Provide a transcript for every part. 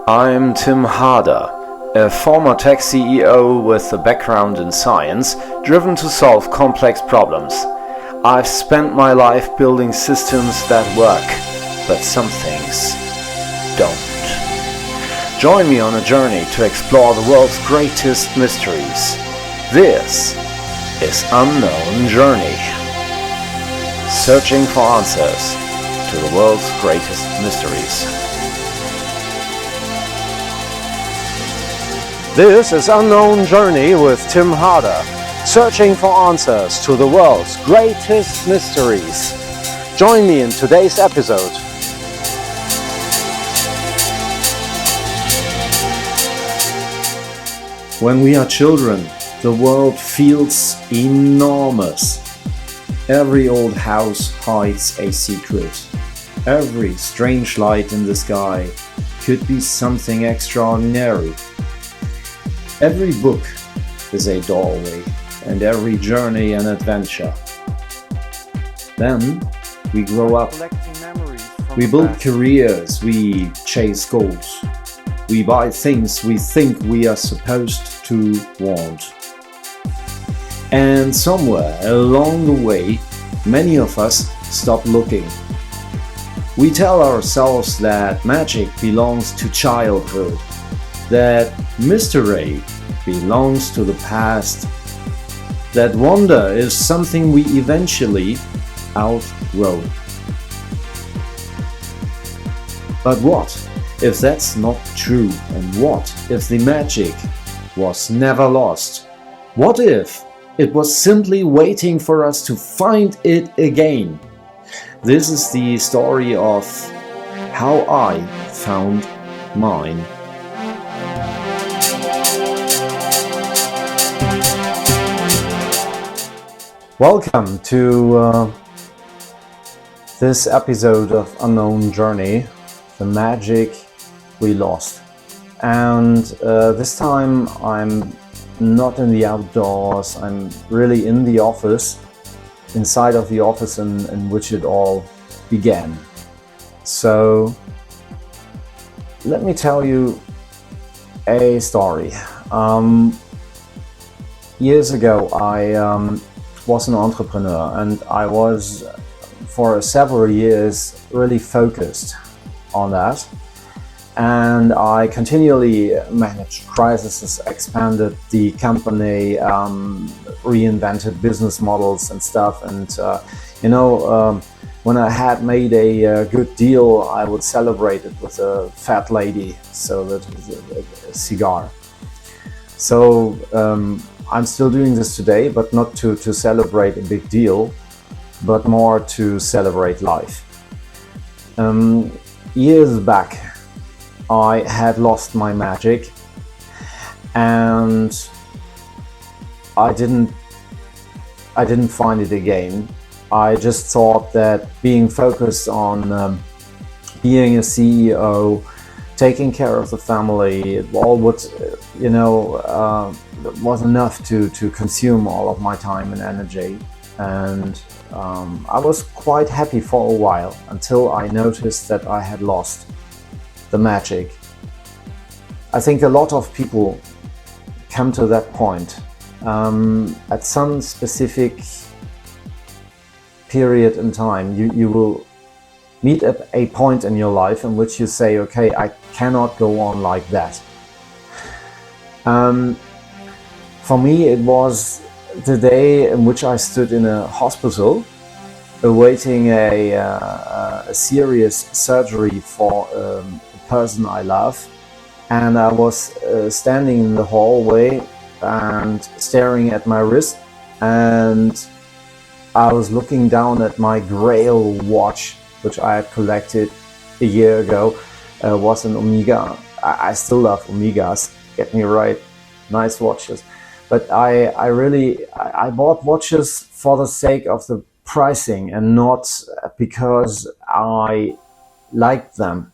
I'm Tim Harder, a former tech CEO with a background in science, driven to solve complex problems. I've spent my life building systems that work, but some things don't. Join me on a journey to explore the world's greatest mysteries. This is UnknownJourney, searching for answers to the world's greatest mysteries. This is UnknownJourney with Tim Harder, searching for answers to the world's greatest mysteries. Join me in today's episode. When we are children, the world feels enormous. Every old house hides a secret. Every strange light in the sky could be something extraordinary. Every book is a doorway, and every journey an adventure. Then we grow up. We build careers, we chase goals. We buy things we think we are supposed to want. And somewhere along the way, many of us stop looking. We tell ourselves that magic belongs to childhood, that mystery belongs to the past, that wonder is something we eventually outgrow. But what if that's not true? And what if the magic was never lost? What if it was simply waiting for us to find it again? This is the story of how I found mine. Welcome to this episode of UnknownJourney, the magic we lost. And this time I'm not in the outdoors, I'm really in the office, inside of the office in which it all began. So let me tell you a story. Years ago I was an entrepreneur, and I was for several years really focused on that. And I continually managed crises, expanded the company, reinvented business models and stuff. And when I had made a good deal, I would celebrate it with a fat lady, so that a cigar. So I'm still doing this today, but not to celebrate a big deal, but more to celebrate life. Years back, I had lost my magic, and I didn't find it again. I just thought that being focused on being a CEO, taking care of the family, it all would, was enough to consume all of my time and energy. And I was quite happy for a while, until I noticed that I had lost the magic. I think a lot of people come to that point at some specific period in time. You will meet at a point in your life in which you say, okay, I cannot go on like that. For me, it was the day in which I stood in a hospital awaiting a serious surgery for a person I love, and I was standing in the hallway and staring at my wrist, and I was looking down at my Grail watch, which I had collected a year ago. Was an Omega. I still love Omegas, get me right, nice watches. But I bought watches for the sake of the pricing and not because I liked them.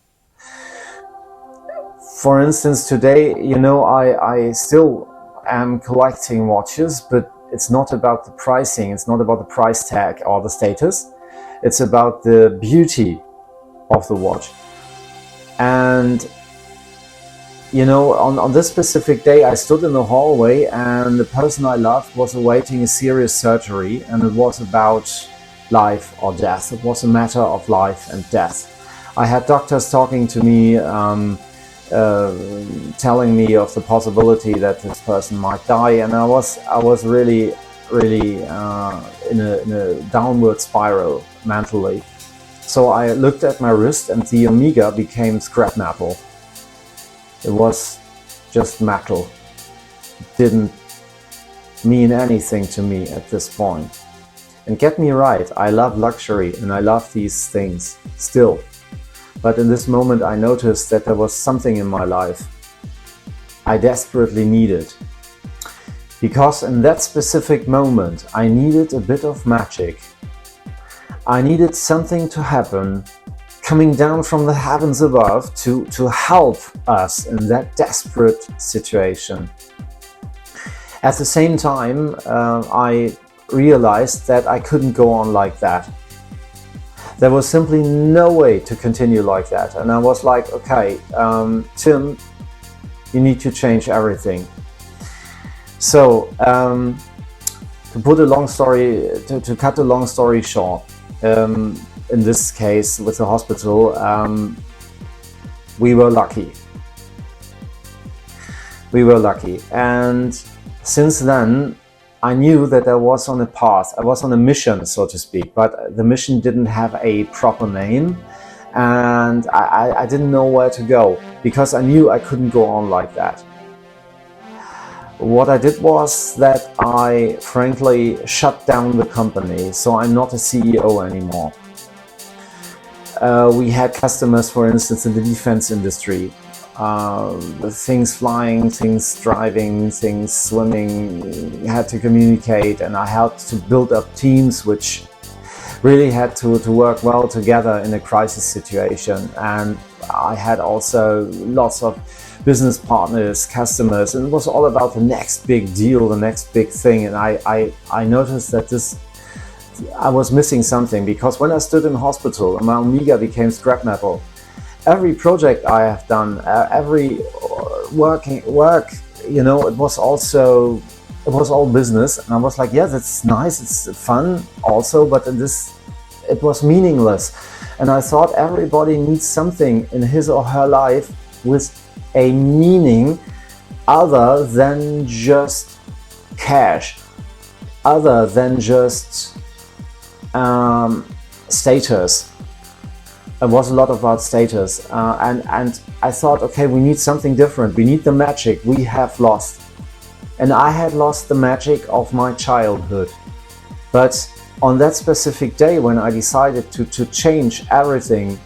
For instance, today, I still am collecting watches, but it's not about the pricing, it's not about the price tag or the status. It's about the beauty of the watch. And you know, on this specific day, I stood in the hallway and the person I loved was awaiting a serious surgery, and it was about life or death. It was a matter of life and death. I had doctors talking to me, telling me of the possibility that this person might die, and I was really in a downward spiral mentally. So I looked at my wrist and the omega became scrap metal. It was just metal. It didn't mean anything to me at this point. And get me right, I love luxury and I love these things still. But in this moment I noticed that there was something in my life I desperately needed. Because in that specific moment I needed a bit of magic. I needed something to happen coming down from the heavens above to help us in that desperate situation. At the same time, I realized that I couldn't go on like that. There was simply no way to continue like that. And I was like, okay, Tim, you need to change everything. So, to cut a long story short, in this case with the hospital, we were lucky. And since then I knew that I was on a path, I was on a mission, so to speak, but the mission didn't have a proper name, and I didn't know where to go, because I knew I couldn't go on like that. What I did was that I frankly shut down the company, so I'm not a CEO anymore. We had customers, for instance, in the defense industry. Things flying, things driving, things swimming, had to communicate, and I had to build up teams which really had to work well together in a crisis situation. And I had also lots of business partners, customers, and it was all about the next big deal, the next big thing. And I noticed that I was missing something, because when I stood in hospital and my omega became scrap metal, every project I have done, every work, you know, it was all business, and I was like, yeah, that's nice, it's fun also, but it was meaningless. And I thought everybody needs something in his or her life with a meaning other than just cash, other than just status. It was a lot about status, and I thought, okay, we need something different. We need the magic we have lost. And I had lost the magic of my childhood. But on that specific day, when I decided to change everything,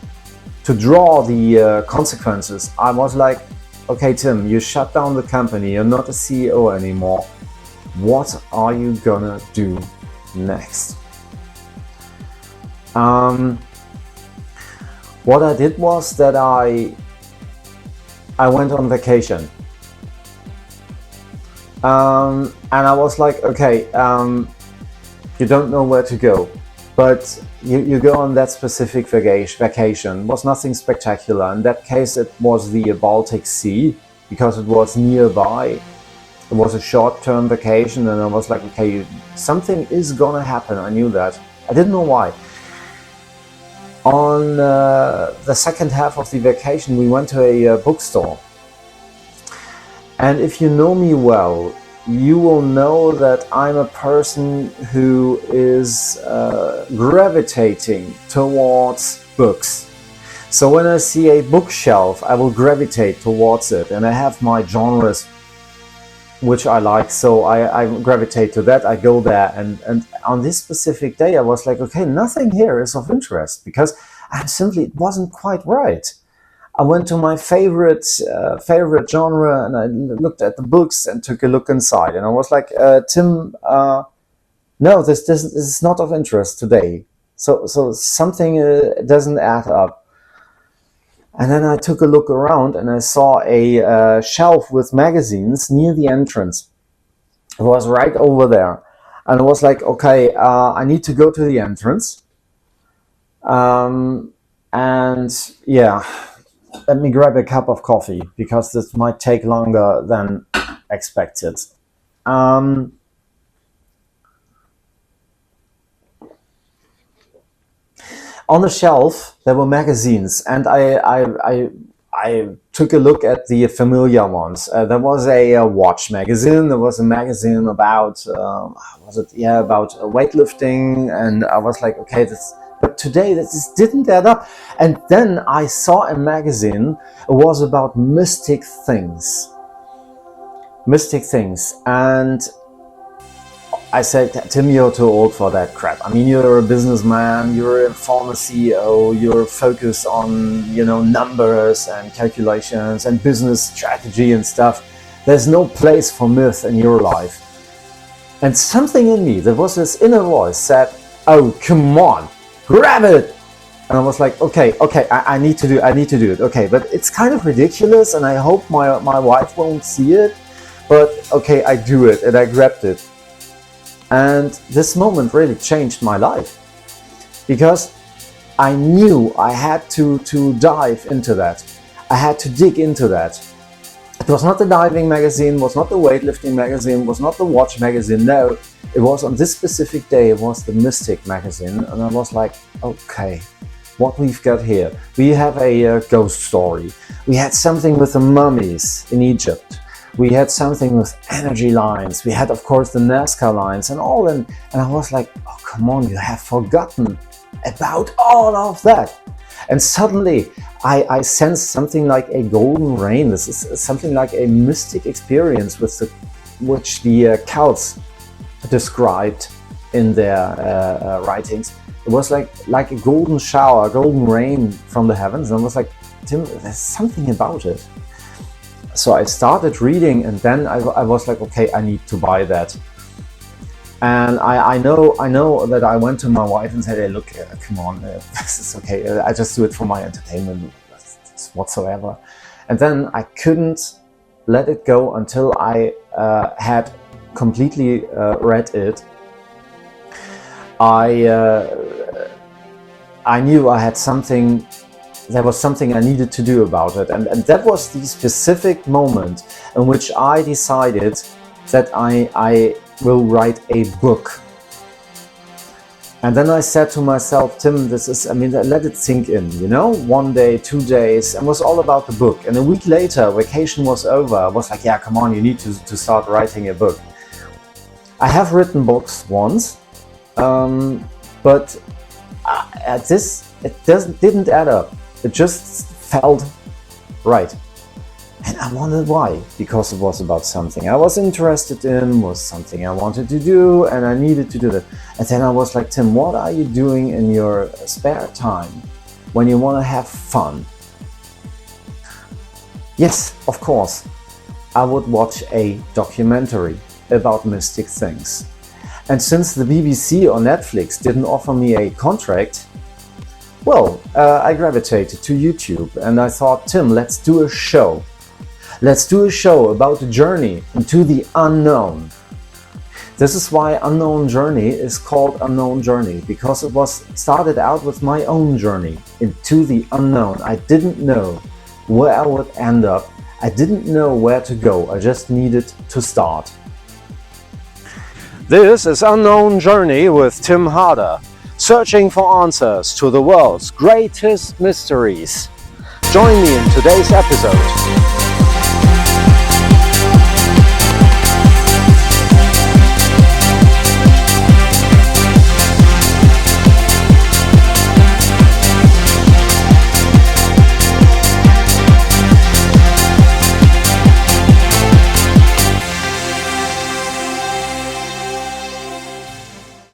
to draw the consequences, I was like, okay, Tim, you shut down the company, you're not a CEO anymore. What are you gonna do next? What I did was that I went on vacation. And I was like, okay, you don't know where to go, but you go on that specific vacation. It was nothing spectacular. In that case, it was the Baltic Sea, because it was nearby. It was a short-term vacation, and I was like, okay, something is gonna happen. I knew that. I didn't know why. On the second half of the vacation, we went to a bookstore. And if you know me well, you will know that I'm a person who is gravitating towards books. So when I see a bookshelf, I will gravitate towards it, and I have my genres which I like, so I gravitate to that. I go there, and on this specific day I was like, okay, nothing here is of interest, because it wasn't quite right. I went to my favorite genre, and I looked at the books and took a look inside, and I was like, Tim, no, this is not of interest today. So something doesn't add up. And then I took a look around, and I saw a shelf with magazines near the entrance. It was right over there. And I was like, okay, I need to go to the entrance. And yeah, Let me grab a cup of coffee because this might take longer than expected. On the shelf there were magazines, and I took a look at the familiar ones. There was a watch magazine. There was a magazine about about weightlifting, and I was like, okay, but today this didn't add up. And then I saw a magazine. It was about mystic things, and I said, Tim, you're too old for that crap. I mean, you're a businessman, you're a former CEO, you're focused on, numbers and calculations and business strategy and stuff. There's no place for myth in your life. And something in me, there was this inner voice said, oh, come on, grab it. And I was like, okay, I need to do it. Okay, but it's kind of ridiculous, and I hope my wife won't see it. But okay, I do it, and I grabbed it. And this moment really changed my life, because I knew I had to dive into that. I had to dig into that. It was not the diving magazine, was not the weightlifting magazine, was not the watch magazine. No, it was on this specific day, it was the Mystic magazine. And I was like, okay, what we've got here. We have a ghost story. We had something with the mummies in Egypt. We had something with energy lines. We had, of course, the Nazca lines and all. And I was like, oh, come on, you have forgotten about all of that. And suddenly I sensed something like a golden rain. This is something like a mystic experience which the Celts described in their writings. It was like a golden shower, a golden rain from the heavens. And I was like, Tim, there's something about it. So I started reading, and then I was like, okay, I need to buy that. And I know that I went to my wife and said, hey, look, come on, this is okay. I just do it for my entertainment whatsoever. And then I couldn't let it go until I had completely read it. I knew I had something. There was something I needed to do about it, and that was the specific moment in which I decided that I will write a book. And then I said to myself, Tim, let it sink in, 1 day, 2 days, and it was all about the book. And a week later, vacation was over. I was like, yeah, come on, you need to start writing a book. I have written books once, but didn't add up. It just felt right. And I wondered why. Because it was about something I was interested in, was something I wanted to do, and I needed to do that. And then I was like, Tim, what are you doing in your spare time when you want to have fun? Yes, of course, I would watch a documentary about mystic things. And since the BBC or Netflix didn't offer me a contract, well, I gravitated to YouTube, and I thought, Tim, let's do a show. Let's do a show about the journey into the unknown. This is why Unknown Journey is called Unknown Journey, because it was started out with my own journey into the unknown. I didn't know where I would end up. I didn't know where to go. I just needed to start. This is Unknown Journey with Tim Harder, searching for answers to the world's greatest mysteries. Join me in today's episode.